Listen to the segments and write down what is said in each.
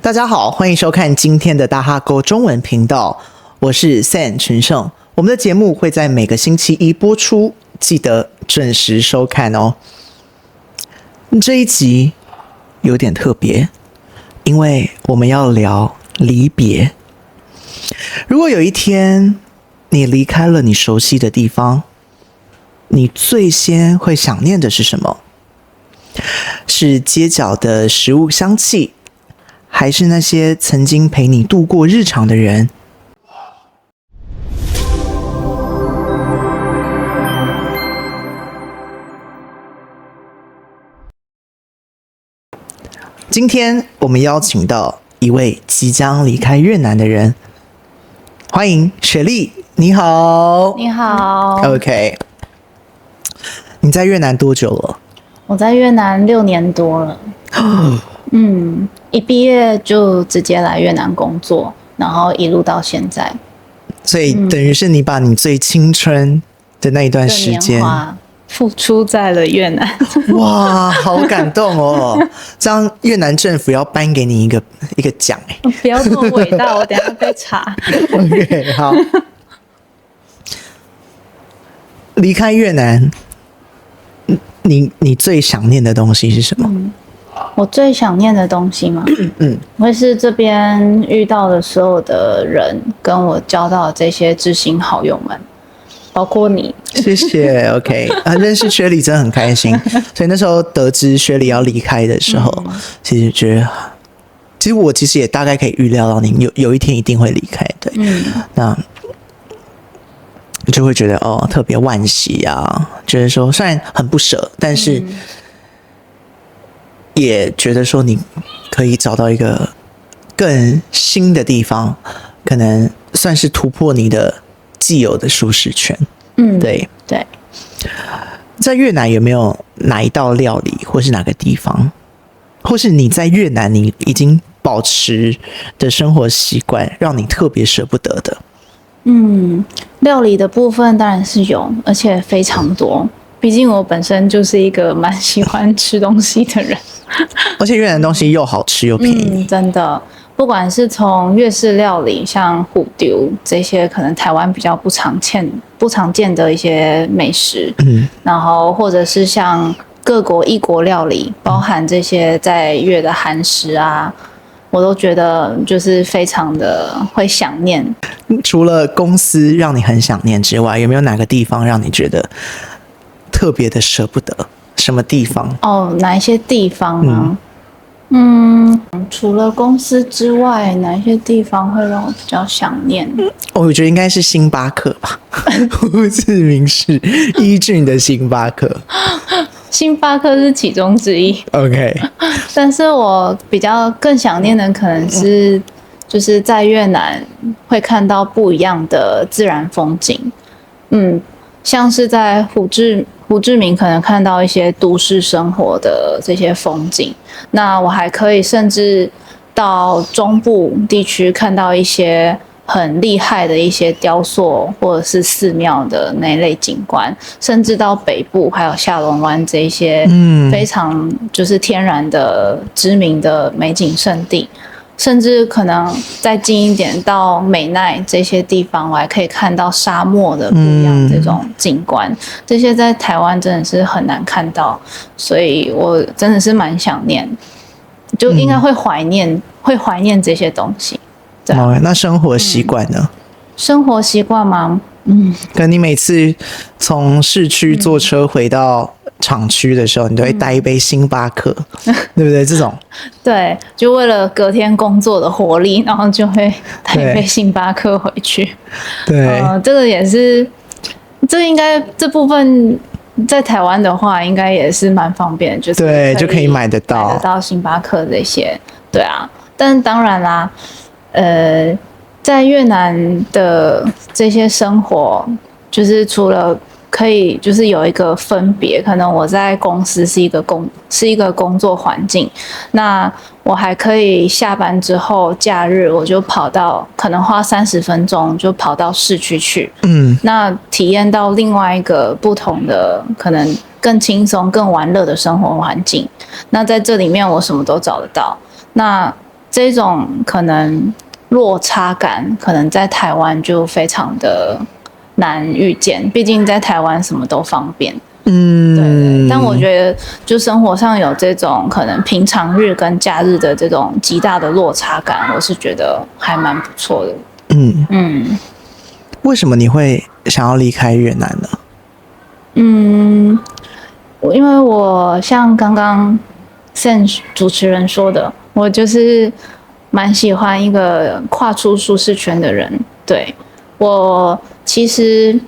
大家好，欢迎收看今天的大哈沟中文频道，我是 Sam 陈胜。我们的节目会在每个星期一播出，记得准时收看哦。这一集有点特别，因为我们要聊离别。如果有一天你离开了你熟悉的地方，你最先会想念的是什么？是街角的食物香气，还是那些曾经陪你度过日常的人？今天我们邀请到一位即将离开越南的人，欢迎雪莉。你好。你好。 OK， 你在越南多久了？我在越南6年多了。一毕业就直接来越南工作，然后一路到现在。所以等于是你把你最青春的那一段时间付出在了越南。哇，好感动哦！这样越南政府要颁给你一个奖哎！不要这么伟大，我等一下被查。OK， 好。离开越南，你最想念的东西是什么？我最想念的东西吗？会是这边遇到的所有的人，跟我交到的这些知心好友们，包括你。谢谢。OK， 认识雪莉真的很开心。所以那时候得知雪莉要离开的时候，其实觉得，其实我也大概可以预料到你有一天一定会离开，对。那就会觉得特别惋惜啊，觉得说虽然很不舍，但是也觉得说你可以找到一个更新的地方，可能算是突破你的既有的舒适圈。对。在越南有没有哪一道料理，或是哪个地方，或是你在越南你已经保持的生活习惯，让你特别舍不得的？料理的部分当然是有，而且非常多。毕竟我本身就是一个蛮喜欢吃东西的人，而且越南东西又好吃又便宜。真的，不管是从越式料理，像虎丢这些可能台湾比较不常见的一些美食，然后或者是像各国异国料理，包含这些在越的韩食啊，我都觉得就是非常的会想念。除了公司让你很想念之外，有没有哪个地方让你觉得特别的舍不得？什么地方？哪一些地方呢？除了公司之外，哪一些地方会让我比较想念？我觉得应该是星巴克吧，胡志明市一郡的星巴克。星巴克是其中之一。OK， 但是我比较更想念的可能是，就是在越南会看到不一样的自然风景。像是在胡志明可能看到一些都市生活的这些风景，那我还可以甚至到中部地区看到一些很厉害的一些雕塑或者是寺庙的那一类景观，甚至到北部还有下龙湾这些非常就是天然的知名的美景胜地。甚至可能再近一点到美奈这些地方，我还可以看到沙漠的不一样这种景观，这些在台湾真的是很难看到，所以我真的是蛮想念，就应该会怀念这些东西。对啊。那生活习惯呢？生活习惯吗？可能你每次从市区坐车回到厂区的时候，你都会带一杯星巴克，对不对？这种对，就为了隔天工作的活力，然后就会带一杯星巴克回去。对，这个也是，这应该这部分在台湾的话，应该也是蛮方便的，就是对，就可以买得到星巴克这些。对啊，但当然啦，在越南的这些生活，就是除了可以就是有一个分别，可能我在公司是一个工作环境，那我还可以下班之后假日我就跑到可能花30分钟就跑到市区去，那体验到另外一个不同的可能更轻松更玩乐的生活环境。那在这里面我什么都找得到，那这种可能落差感，可能在台湾就非常的难遇见，毕竟在台湾什么都方便。对，但我觉得就生活上有这种可能平常日跟假日的这种极大的落差感，我是觉得还蛮不错的。为什么你会想要离开越南呢？因为我像刚刚 Sen 主持人说的，我就是蛮喜欢一个跨出舒适圈的人。对，我其实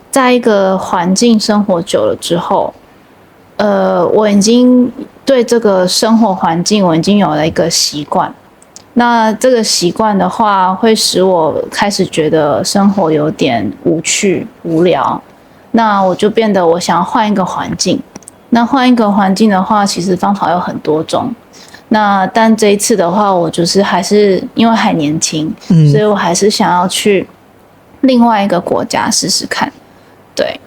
在一个环境生活久了之后，我已经对这个生活环境我已经有了一个习惯。那这个习惯的话，会使我开始觉得生活有点无趣、无聊。那我就变得我想要换一个环境。那换一个环境的话，其实方法有很多种。但这一次的话，我就是还是因为还年轻，所以我还是想要去另外一个国家试试看。对，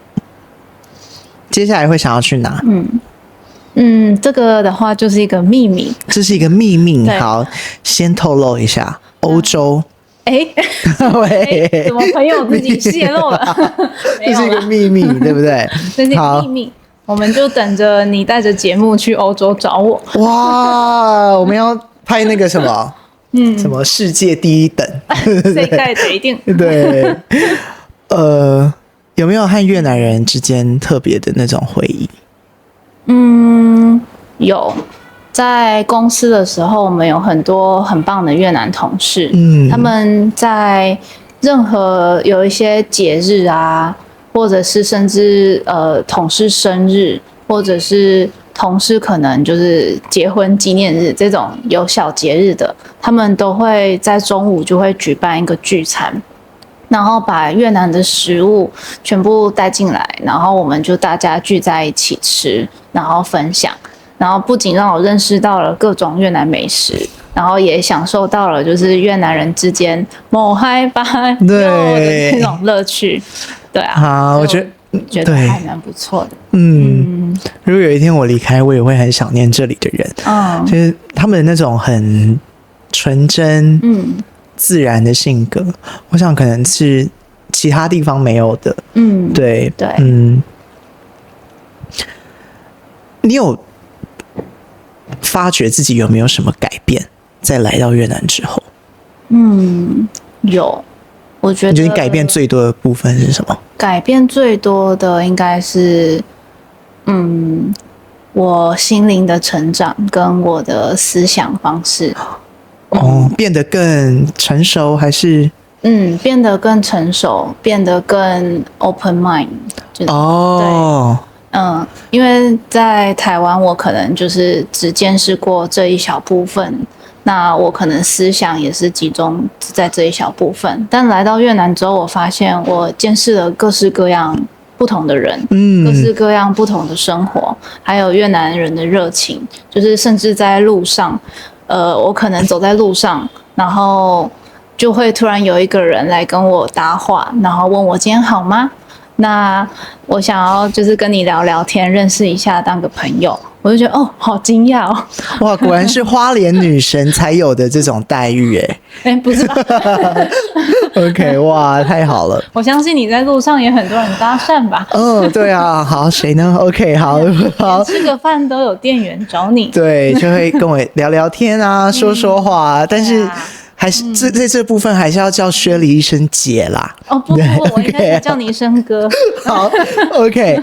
接下来会想要去哪？这个的话就是一个秘密。这是一个秘密。好，先透露一下，欧洲。怎么朋友自己泄露了？这是一个秘密，对不对？这是一个秘密，我们就等着你带着节目去欧洲找我。哇，我们要拍那个什么，什么世界第一等，世界第一定。对，有没有和越南人之间特别的那种回忆？有。在公司的时候，我们有很多很棒的越南同事，他们在任何有一些节日啊，或者是甚至同事生日，或者是同事可能就是结婚纪念日这种有小节日的，他们都会在中午就会举办一个聚餐，然后把越南的食物全部带进来，然后我们就大家聚在一起吃，然后分享。然后不仅让我认识到了各种越南美食，然后也享受到了就是越南人之间某嗨吧的那种乐趣。对啊，好，我觉得还蛮不错的。如果有一天我离开，我也会很想念这里的人。就是他们的那种很纯真、自然的性格，我想可能是其他地方没有的。对。你有发觉自己有没有什么改变，在来到越南之后？有。我觉得你觉得你改变最多的部分是什么？改变最多的应该是，我心灵的成长跟我的思想方式。变得更成熟还是？变得更成熟，变得更 open mind。对。因为在台湾，我可能就是只见识过这一小部分，那我可能思想也是集中在这一小部分。但来到越南之后，我发现我见识了各式各样不同的人，各式各样不同的生活，还有越南人的热情，就是甚至在路上，我可能走在路上，然后就会突然有一个人来跟我搭话，然后问我今天好吗？那我想要就是跟你聊聊天，认识一下，当个朋友。我就觉得好惊讶哦！哇，果然是花莲女神才有的这种待遇不是吧？OK， 哇，太好了！我相信你在路上也很多人搭讪吧？对啊，好，谁呢 ？OK， 好，吃个饭都有店员找你，对，就会跟我聊聊天啊，说话，但是。还是在这部分还是要叫薛梨一声姐啦。不，我应该叫你一声哥。好 ，OK。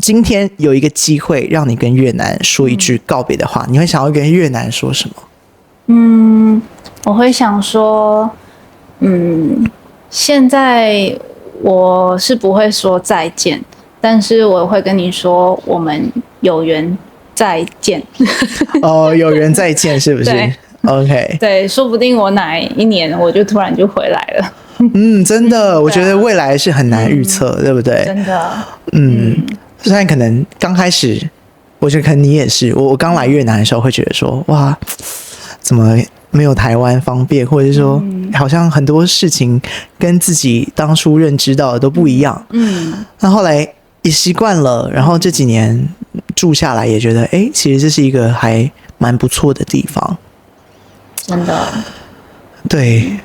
今天有一个机会让你跟越南说一句告别的话，你会想要跟越南说什么？我会想说，现在我是不会说再见，但是我会跟你说，我们有缘再见。有缘再见，是不是？对。OK， 对，说不定我哪一年我就突然就回来了。真的，我觉得未来是很难预测，对不对？真的。虽然可能刚开始，我觉得可能你也是，我刚来越南的时候会觉得说，哇，怎么没有台湾方便，或者说好像很多事情跟自己当初认知到的都不一样。那后来也习惯了，然后这几年住下来也觉得，其实这是一个还蛮不错的地方。真的，对，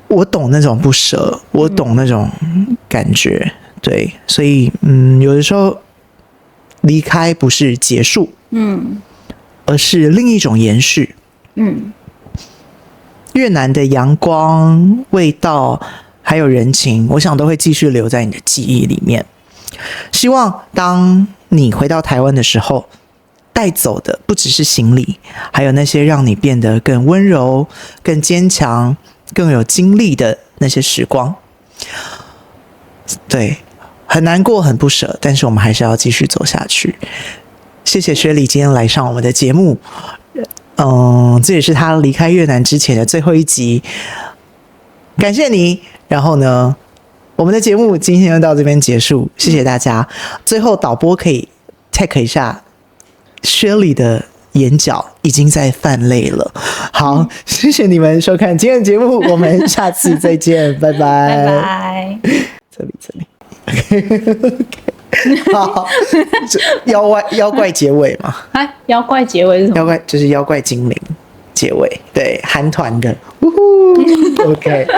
我懂那种不舍，我懂那种感觉，对，所以有的时候离开不是结束，而是另一种延续，越南的阳光、味道还有人情，我想都会继续留在你的记忆里面。希望当你回到台湾的时候，带走的不只是行李，还有那些让你变得更温柔、更坚强、更有精力的那些时光。对，很难过，很不舍，但是我们还是要继续走下去。谢谢薛礼今天来上我们的节目，这也是他离开越南之前的最后一集，感谢你。然后呢，我们的节目今天就到这边结束，谢谢大家。最后导播可以 tag 一下薛礼的眼角已经在泛泪了。好，谢谢你们收看今天的节目，我们下次再见，拜拜。拜拜。这里。好，妖怪结尾嘛？妖怪结尾是什么？妖怪就是妖怪精灵结尾，对，韩团的，OK。